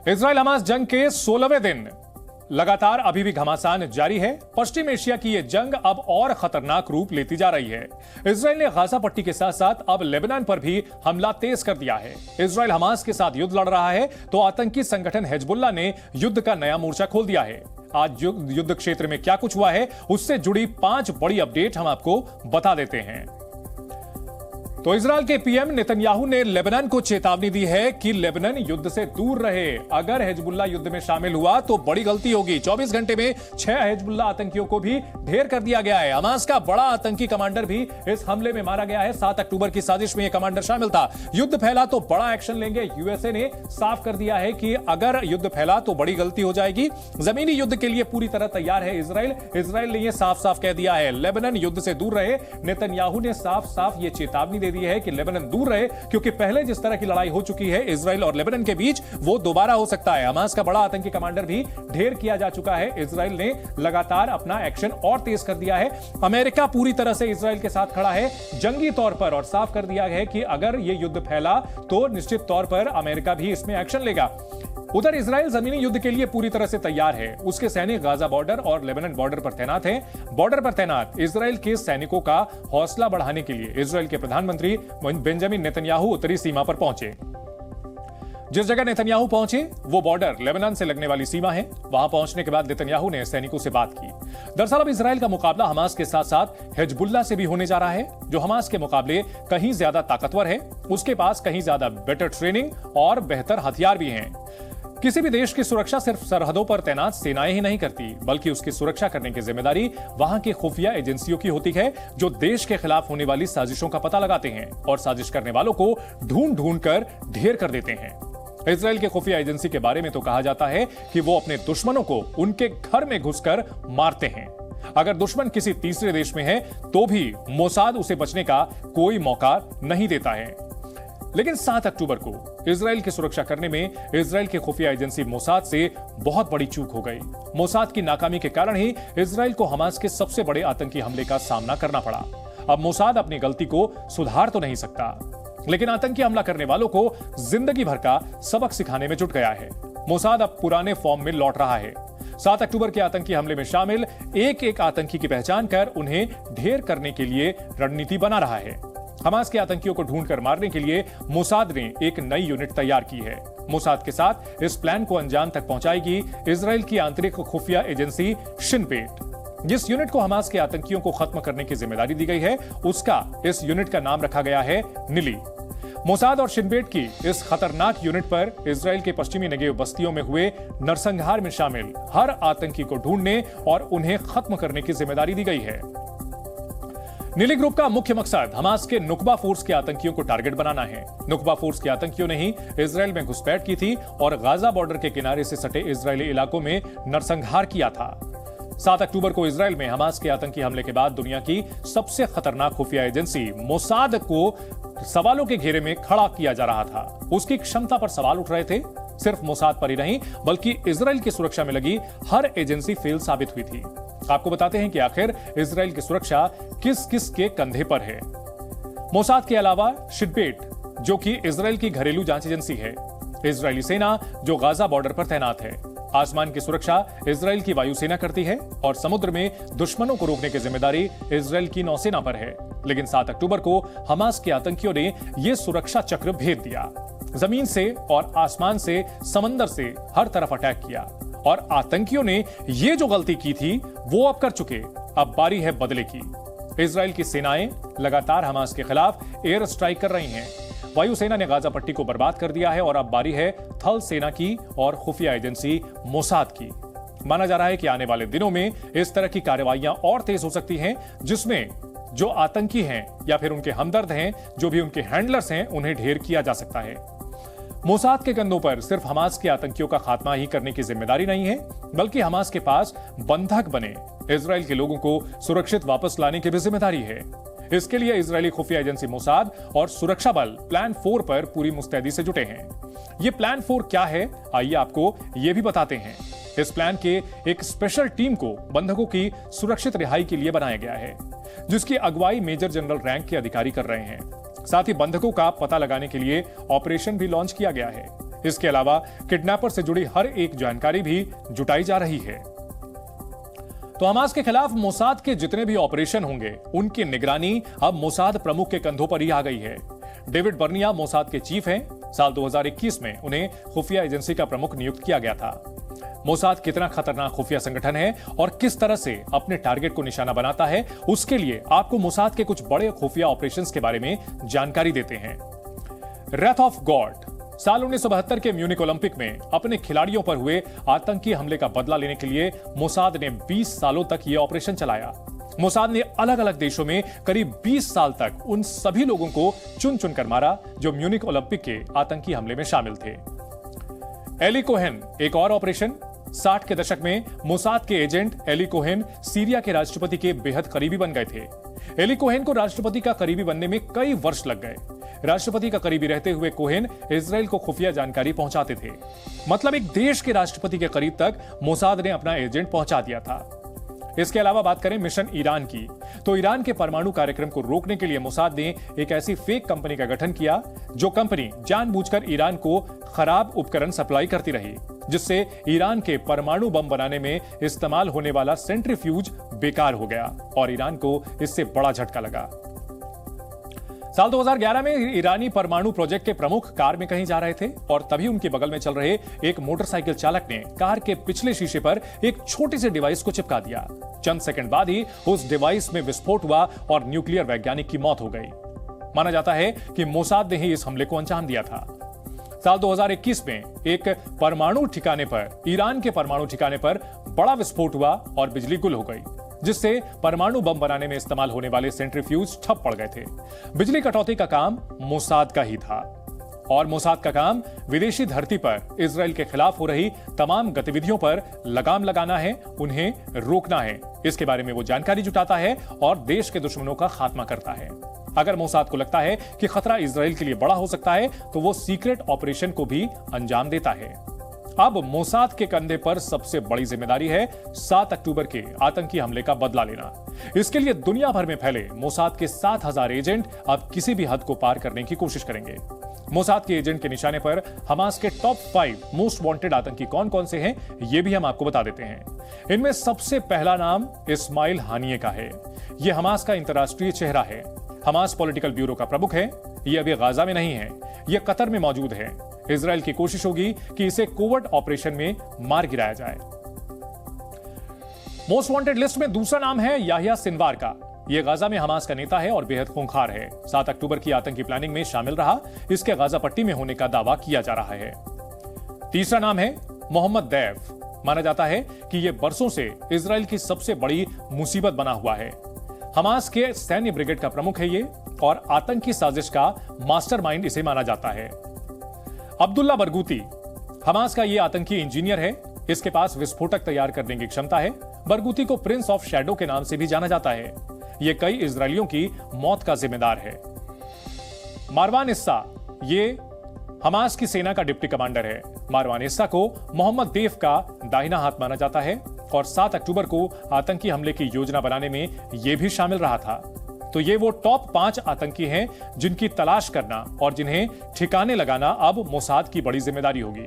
Israel Hamas जंग के 16वें दिन लगातार अभी भी घमासान जारी है। पश्चिम एशिया की यह जंग अब और खतरनाक रूप लेती जा रही है। इजराइल ने गाजा पट्टी के साथ साथ अब लेबनान पर भी हमला तेज कर दिया है। इजराइल हमास के साथ युद्ध लड़ रहा है तो आतंकी संगठन हिजबुल्लाह ने युद्ध का नया मोर्चा खोल दिया है। आज युद्ध क्षेत्र में क्या कुछ हुआ है उससे जुड़ी 5 बड़ी अपडेट हम आपको बता देते हैं। तो इजराइल के पीएम नेतन्याहू ने लेबनान को चेतावनी दी है कि लेबनान युद्ध से दूर रहे। अगर हिजबुल्लाह युद्ध में शामिल हुआ तो बड़ी गलती होगी। 24 घंटे में 6 हिजबुल्लाह आतंकियों को भी ढेर कर दिया गया है। हमास का बड़ा आतंकी कमांडर भी इस हमले में मारा गया है। 7 अक्टूबर की साजिश में यह कमांडर शामिल था। युद्ध फैला तो बड़ा एक्शन लेंगे। यूएसए ने साफ कर दिया है कि अगर युद्ध फैला तो बड़ी गलती हो जाएगी। जमीनी युद्ध के लिए पूरी तरह तैयार है इजराइल ने यह साफ साफ कह दिया है। लेबनान युद्ध से दूर रहे। नेतन्याहू ने साफ साफ यह चेतावनी दे दी है कि लेबनान दूर रहे, क्योंकि पहले जिस तरह की लड़ाई हो चुकी है इजराइल और लेबनान के बीच वो दोबारा हो सकता है। हमास का बड़ा आतंकी कमांडर भी ढेर किया जा चुका है। इजराइल ने लगातार अपना एक्शन और तेज कर दिया है। अमेरिका पूरी तरह से इजराइल के साथ खड़ा है जंगी तौर पर और साफ कर दिया है कि अगर यह युद्ध फैला तो निश्चित तौर पर अमेरिका भी इसमें एक्शन लेगा। उधर इजराइल जमीनी युद्ध के लिए पूरी तरह से तैयार है। उसके सैनिक गाजा बॉर्डर और लेबनान बॉर्डर पर तैनात हैं। बॉर्डर पर तैनात इजराइल के सैनिकों का हौसला बढ़ाने के लिए इजराइल के प्रधानमंत्री बेंजामिन नेतन्याहू उत्तरी सीमा पर पहुंचे। जिस जगह नेतन्याहू पहुंचे वो बॉर्डर लेबनान से लगने वाली सीमा है। वहां पहुंचने के बाद नेतन्याहू ने सैनिकों से बात की। दरअसल अब इजराइल का मुकाबला हमास के साथ साथ हिजबुल्लाह से भी होने जा रहा है, जो हमास के मुकाबले कहीं ज्यादा ताकतवर है। उसके पास कहीं ज्यादा बेटर ट्रेनिंग और बेहतर हथियार भी हैं। किसी भी देश की सुरक्षा सिर्फ सरहदों पर तैनात सेनाएं ही नहीं करती, बल्कि उसकी सुरक्षा करने की जिम्मेदारी वहां की खुफिया एजेंसियों की होती है, जो देश के खिलाफ होने वाली साजिशों का पता लगाते हैं और साजिश करने वालों को ढूंढ ढूंढ कर ढेर कर देते हैं। इजराइल के खुफिया एजेंसी के बारे में तो कहा जाता है कि वो अपने दुश्मनों को उनके घर में घुसकर मारते हैं। अगर दुश्मन किसी तीसरे देश में है तो भी मोसाद उसे बचने का कोई मौका नहीं देता है। लेकिन 7 अक्टूबर को इजराइल की सुरक्षा करने में इजराइल की खुफिया एजेंसी मोसाद से बहुत बड़ी चूक हो गई। मोसाद की नाकामी के कारण ही इजराइल को हमास के सबसे बड़े आतंकी हमले का सामना करना पड़ा। अब मोसाद अपनी गलती को सुधार तो नहीं सकता, लेकिन आतंकी हमला करने वालों को जिंदगी भर का सबक सिखाने में जुट गया है। मोसाद अब पुराने फॉर्म में लौट रहा है। 7 अक्टूबर के आतंकी हमले में शामिल एक एक आतंकी की पहचान कर उन्हें ढेर करने के लिए रणनीति बना रहा है। हमास के आतंकियों को ढूंढकर मारने के लिए मोसाद ने एक नई यूनिट तैयार की है। मोसाद के साथ इस प्लान को अंजाम तक पहुंचाएगी इजराइल की आंतरिक खुफिया एजेंसी शिन बेट। जिस यूनिट को हमास के आतंकियों को खत्म करने की जिम्मेदारी दी गई है, उसका इस यूनिट का नाम रखा गया है निली। मोसाद और शिन बेट की इस खतरनाक यूनिट पर इजराइल के पश्चिमी नेगेव बस्तियों में हुए नरसंहार में शामिल हर आतंकी को ढूंढने और उन्हें खत्म करने की जिम्मेदारी दी गई है। निली ग्रुप का मुख्य मकसद हमास के नुकबा फोर्स के आतंकियों को टारगेट बनाना है। नुकबा फोर्स के आतंकियों ने ही इजराइल में घुसपैठ की थी और गाजा बॉर्डर के किनारे से सटे इजरायली इलाकों में नरसंहार किया था। 7 अक्टूबर को इजराइल में हमास के आतंकी हमले के बाद दुनिया की सबसे खतरनाक खुफिया एजेंसी मोसाद को सवालों के घेरे में खड़ा किया जा रहा था। उसकी क्षमता पर सवाल उठ रहे थे। सिर्फ मोसाद पर ही नहीं, बल्कि इजराइल की सुरक्षा में लगी हर एजेंसी फेल साबित हुई थी। आपको बताते हैं कि आखिर इजराइल की सुरक्षा किस किस के कंधे पर है। मोसाद के अलावा शिन बेट, जो कि इजराइल की घरेलू जांच एजेंसी है। इजरायली सेना, जो गाजा बॉर्डर पर तैनात है। आसमान की सुरक्षा इजराइल की वायुसेना करती है और समुद्र में दुश्मनों को रोकने की जिम्मेदारी इजराइल की नौसेना पर है। लेकिन 7 अक्टूबर को हमास के आतंकियों ने यह सुरक्षा चक्र भेद दिया। जमीन से और आसमान से, समंदर से हर तरफ अटैक किया और आतंकियों ने यह जो गलती की थी वो अब कर चुके। अब बारी है बदले की। इजराइल की सेनाएं लगातार हमास के खिलाफ एयर स्ट्राइक कर रही हैं। वायुसेना ने गाजा पट्टी को बर्बाद कर दिया है और अब बारी है थल सेना की और खुफिया एजेंसी मोसाद की। माना जा रहा है कि आने वाले दिनों में इस तरह की कार्रवाइयां और तेज हो सकती हैं, जिसमें जो आतंकी हैं या फिर उनके हमदर्द हैं, जो भी उनके हैंडलर्स हैं, उन्हें ढेर किया जा सकता है। मोसाद के कंधों पर सिर्फ हमास के आतंकियों का खात्मा ही करने की जिम्मेदारी नहीं है, बल्कि हमास के पास बंधक बने इजराइल के लोगों को सुरक्षित वापस लाने की भी जिम्मेदारी है। इसके लिए इजरायली खुफिया एजेंसी मोसाद और सुरक्षा बल प्लान 4 पर पूरी मुस्तैदी से जुटे हैं। ये प्लान 4 क्या है, आइए आपको ये भी बताते हैं। इस प्लान के एक स्पेशल टीम को बंधकों की सुरक्षित रिहाई के लिए बनाया गया है, जिसकी अगुवाई मेजर जनरल रैंक के अधिकारी कर रहे हैं। साथ ही बंधकों का पता लगाने के लिए ऑपरेशन भी लॉन्च किया गया है। इसके अलावा किडनैपर से जुड़ी हर एक जानकारी भी जुटाई जा रही है। तो हमास के खिलाफ मोसाद के जितने भी ऑपरेशन होंगे उनकी निगरानी अब मोसाद प्रमुख के कंधों पर ही आ गई है। डेविड बर्निया मोसाद के चीफ हैं। साल 2021 में उन्हें खुफिया एजेंसी का प्रमुख नियुक्त किया गया था। मोसाद कितना खतरनाक खुफिया संगठन है और किस तरह से अपने टारगेट को निशाना बनाता है, उसके लिए आपको मोसाद के कुछ बड़े खुफिया ऑपरेशंस के बारे में जानकारी देते हैं। Wraith of God. साल 1972 के म्यूनिक ओलंपिक में अपने खिलाड़ियों पर हुए आतंकी हमले का बदला लेने के लिए मोसाद ने 20 सालों तक यह ऑपरेशन चलाया। मोसाद ने अलग अलग देशों में करीब 20 साल तक उन सभी लोगों को चुन चुनकर मारा जो म्यूनिक ओलंपिक के आतंकी हमले में शामिल थे। एली कोहेन, एक और ऑपरेशन। 60 के दशक में मोसाद के एजेंट एली कोहेन सीरिया के राष्ट्रपति के बेहद करीबी बन गए थे। एली कोहेन को राष्ट्रपति का करीबी बनने में कई वर्ष लग गए। राष्ट्रपति का करीबी रहते हुए कोहेन इजराइल को खुफिया जानकारी पहुंचाते थे। मतलब एक देश के राष्ट्रपति के करीब तक मोसाद ने अपना एजेंट पहुंचा दिया था। इसके अलावा बात करें मिशन ईरान की, तो ईरान के परमाणु कार्यक्रम को रोकने के लिए मोसाद ने एक ऐसी फेक कंपनी का गठन किया जो कंपनी जानबूझकर ईरान को खराब उपकरण सप्लाई करती रही, जिससे ईरान के परमाणु बम बनाने में इस्तेमाल होने वाला सेंट्रीफ्यूज बेकार हो गया और ईरान को इससे बड़ा झटका लगा। साल 2011 में ईरानी परमाणु प्रोजेक्ट के प्रमुख कार में कहीं जा रहे थे और तभी उनके बगल में चल रहे एक मोटरसाइकिल चालक ने कार के पिछले शीशे पर एक छोटी सी डिवाइस को चिपका दिया। चंद सेकंड बाद ही उस डिवाइस में विस्फोट हुआ और न्यूक्लियर वैज्ञानिक की मौत हो गई। माना जाता है कि मोसाद ने ही इस हमले को अंजाम दिया था। साल 2021 में एक परमाणु ठिकाने पर, ईरान के परमाणु ठिकाने पर बड़ा विस्फोट हुआ और बिजली गुल हो गई, जिससे परमाणु बम बनाने में इस्तेमाल होने वाले सेंट्रीफ्यूज ठप पड़ गए थे। बिजली कटौती का काम मोसाद का ही था और मोसाद का काम विदेशी धरती पर इजराइल के खिलाफ हो रही तमाम गतिविधियों पर लगाम लगाना है, उन्हें रोकना है। इसके बारे में वो जानकारी जुटाता है और देश के दुश्मनों का खात्मा करता है। अगर मोसाद को लगता है कि खतरा इजराइल के लिए बड़ा हो सकता है तो वो सीक्रेट ऑपरेशन को भी अंजाम देता है। अब मोसाद के कंधे पर सबसे बड़ी जिम्मेदारी है 7 अक्टूबर के आतंकी हमले का बदला लेना। इसके लिए दुनिया भर में फैले मोसाद के 7000 एजेंट अब किसी भी हद को पार करने की कोशिश करेंगे। मोसाद के एजेंट के निशाने पर हमास के टॉप 5 मोस्ट वांटेड आतंकी कौन कौन से हैं, ये भी हम आपको बता देते हैं। इनमें सबसे पहला नाम इस्माइल हानिये का है। यह हमास का अंतर्राष्ट्रीय चेहरा है। हमास पॉलिटिकल ब्यूरो का प्रमुख है। यह अभी गाजा में नहीं है, यह कतर में मौजूद है। इजराइल की कोशिश होगी कि इसे कोवर्ट ऑपरेशन में मार गिराया जाए। मोस्ट वांटेड लिस्ट में दूसरा नाम है याहिया सिनवार का। यह गाजा में हमास का नेता है और बेहद खूंखार है। 7 अक्टूबर की आतंकी प्लानिंग में शामिल रहा। इसके गाजा पट्टी में होने का दावा किया जा रहा है। तीसरा नाम है मोहम्मद दैफ। माना जाता है कि यह बरसों से इजराइल की सबसे बड़ी मुसीबत बना हुआ है। हमास के सैन्य ब्रिगेड का प्रमुख है ये और आतंकी साजिश का मास्टरमाइंड इसे माना जाता है। अब्दुल्ला बरगूती हमास का ये आतंकी इंजीनियर है। इसके पास विस्फोटक तैयार करने की क्षमता है। बरगूती को प्रिंस ऑफ शैडो के नाम से भी जाना जाता है। ये कई इजरायलियों की मौत का जिम्मेदार है। मारवान इस्सा ये हमास की सेना का डिप्टी कमांडर है। मारवान इस्सा को मोहम्मद देफ का दाहिना हाथ माना जाता है और 7 अक्टूबर को आतंकी हमले की योजना बनाने में यह भी शामिल रहा था। तो ये वो टॉप 5 आतंकी हैं जिनकी तलाश करना और जिन्हें ठिकाने लगाना अब मोसाद की बड़ी जिम्मेदारी होगी।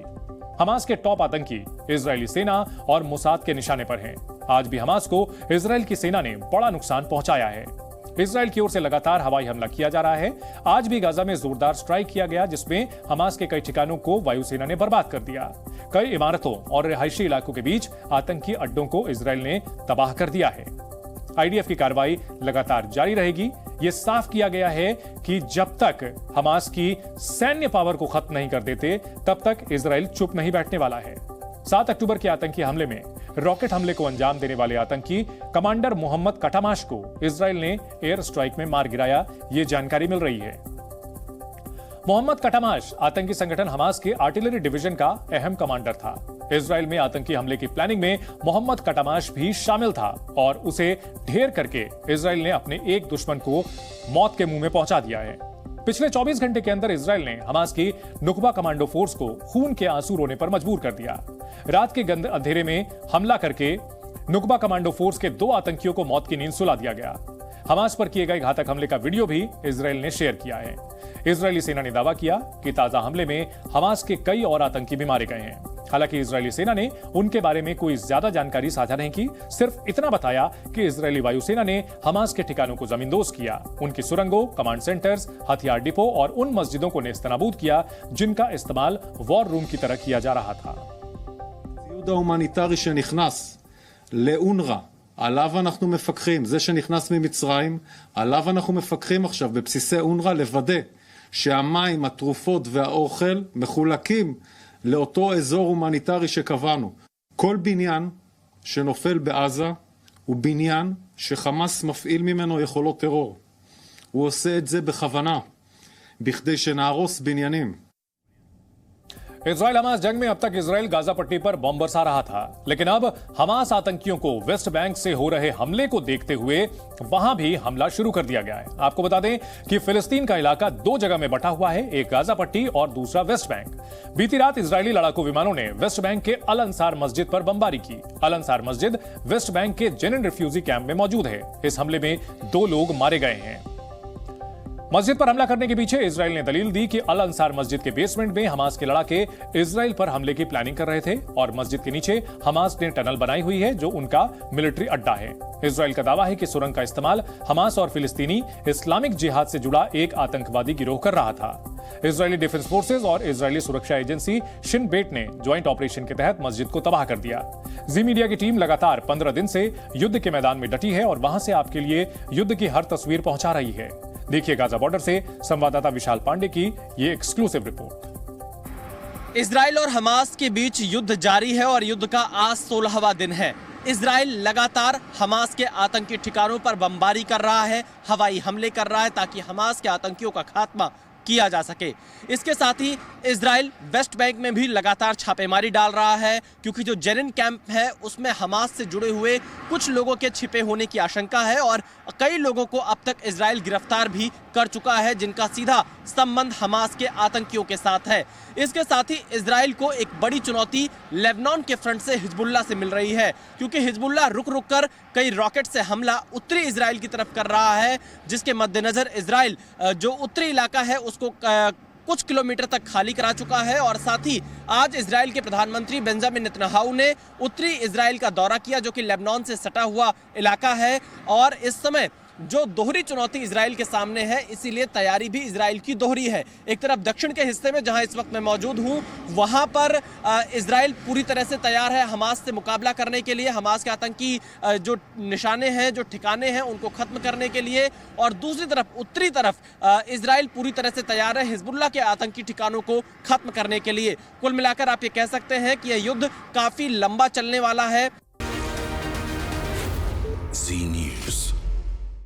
हमास के टॉप आतंकी इजरायली सेना और मोसाद के निशाने पर हैं। आज भी हमास को इजराइल की सेना ने बड़ा नुकसान पहुंचाया है। इजराइल की ओर से लगातार हवाई हमला किया जा रहा है। आज भी गाजा में जोरदार स्ट्राइक किया गया, जिसमें हमास के कई ठिकानों को वायुसेना ने बर्बाद कर दिया। कई इमारतों और रिहायशी इलाकों के बीच आतंकी अड्डों को इजराइल ने तबाह कर दिया है। आईडीएफ की कार्रवाई लगातार जारी रहेगी। यह साफ किया गया है कि जब तक हमास की सैन्य पावर को खत्म नहीं कर देते तब तक इजराइल चुप नहीं बैठने वाला है। 7 अक्टूबर के आतंकी हमले में रॉकेट हमले को अंजाम देने वाले आतंकी कमांडर मोहम्मद कटामाश को इजराइल ने एयर स्ट्राइक में मार गिराया, ये जानकारी मिल रही है। मोहम्मद कटामाश आतंकी संगठन हमास के आर्टिलरी डिवीजन का अहम कमांडर था। इजराइल में आतंकी हमले की प्लानिंग में मोहम्मद कटामाश भी शामिल था और उसे ढेर करके इजराइल ने अपने एक दुश्मन को मौत के मुंह में पहुंचा दिया है। पिछले 24 घंटे के अंदर इजराइल ने हमास की नुकबा कमांडो फोर्स को खून के आंसू रोने पर मजबूर कर दिया। रात के अंधेरे में हमला करके नुकबा कमांडो फोर्स के 2 आतंकियों को मौत की नींद सुला दिया गया। हमास पर किए गए घातक हमले का वीडियो भी इजराइल ने शेयर किया है। इजरायली सेना ने दावा किया कि ताजा हमले में हमास के कई और आतंकी भी मारे गए हैं। हालांकि इजरायली सेना ने उनके बारे में कोई ज्यादा जानकारी साझा नहीं की, सिर्फ इतना बताया कि इजरायली वायुसेना ने हमास के ठिकानों को जमींदोज किया, उनकी सुरंगों, कमांड सेंटर्स, हथियार डिपो और उन मस्जिदों को नेस्तनाबूद किया जिनका इस्तेमाल वॉर रूम की तरह किया जा रहा था। הציוד ההומניטרי שנכנס לאונר"א, עליו אנחנו מפקחים. זה שנכנס ממצרים, עליו אנחנו מפקחים עכשיו בבסיסי אונר"א לוודא שהמים, התרופות והאוכל מחולקים לאותו אזור הומניטרי שקבענו. כל בניין שנופל בעזה הוא בניין שחמאס מפעיל ממנו יכולות טרור. הוא עושה את זה בכוונה, בכדי שנהרוס בניינים. इजराइल हमास जंग में अब तक इजराइल गाजा पट्टी पर बम बरसा रहा था, लेकिन अब हमास आतंकियों को वेस्ट बैंक से हो रहे हमले को देखते हुए वहां भी हमला शुरू कर दिया गया है। आपको बता दें कि फिलिस्तीन का इलाका दो जगह में बटा हुआ है, एक गाजा पट्टी और दूसरा वेस्ट बैंक। बीती रात इजरायली लड़ाकू विमानों ने वेस्ट बैंक के अल अंसार मस्जिद पर बमबारी की। अल अंसार मस्जिद वेस्ट बैंक के जेनिन रिफ्यूजी कैंप में मौजूद है। इस हमले में 2 लोग मारे गए हैं। मस्जिद पर हमला करने के पीछे इजराइल ने दलील दी कि अल अंसार मस्जिद के बेसमेंट में हमास के लड़ाके इजराइल पर हमले की प्लानिंग कर रहे थे और मस्जिद के नीचे हमास ने टनल बनाई हुई है जो उनका मिलिट्री अड्डा है। इजराइल का दावा है कि सुरंग का इस्तेमाल हमास और फिलिस्तीनी इस्लामिक जिहाद से जुड़ा एक आतंकवादी गिरोह कर रहा था। इजरायली डिफेंस फोर्सेज और इजरायली सुरक्षा एजेंसी शिन बेट ने ज्वाइंट ऑपरेशन के तहत मस्जिद को तबाह कर दिया। जी मीडिया की टीम लगातार 15 दिन से युद्ध के मैदान में डटी है और वहां से आपके लिए युद्ध की हर तस्वीर पहुंचा रही है। देखिए गाजा बॉर्डर से संवाददाता विशाल पांडे की ये एक्सक्लूसिव रिपोर्ट। इजराइल और हमास के बीच युद्ध जारी है और युद्ध का आज 16वां दिन है। इजराइल लगातार हमास के आतंकी ठिकानों पर बमबारी कर रहा है, हवाई हमले कर रहा है ताकि हमास के आतंकियों का खात्मा किया जा सके। इसके साथ ही इजराइल वेस्ट बैंक में भी लगातार छापेमारी डाल रहा है क्योंकि जो जेनिन कैंप है उसमें हमास से जुड़े हुए कुछ लोगों के छिपे होने की आशंका है और कई लोगों को अब तक इजराइल गिरफ्तार भी कर चुका है जिनका सीधा संबंध हमास के आतंकियों के साथ है। इसके साथ ही इजराइल को एक बड़ी चुनौती लेबनान के फ्रंट से हिजबुल्लाह से मिल रही है क्योंकि हिजबुल्लाह रुक रुक कर कई रॉकेट से हमला उत्तरी इजराइल की तरफ कर रहा है, जिसके मद्देनजर इजराइल जो उत्तरी इलाका है उसको कुछ किलोमीटर तक खाली करा चुका है। और साथ ही आज इजराइल के प्रधानमंत्री बेंजामिन नेतन्याहू ने उत्तरी इजराइल का दौरा किया जो कि लेबनान से सटा हुआ इलाका है और इस समय जो दोहरी चुनौती इजराइल के सामने है इसीलिए तैयारी भी इजराइल की दोहरी है। एक तरफ दक्षिण के हिस्से में जहां इस वक्त मैं मौजूद हूं वहां पर इजराइल पूरी तरह से तैयार है हमास से मुकाबला करने के लिए, हमास के आतंकी जो निशाने हैं, जो ठिकाने हैं उनको खत्म करने के लिए। और दूसरी तरफ उत्तरी तरफ इजराइल पूरी तरह से तैयार है हिजबुल्लाह के आतंकी ठिकानों को खत्म करने के लिए। कुल मिलाकर आप ये कह सकते हैं कि यह युद्ध काफी लंबा चलने वाला है। जी न्यूज़।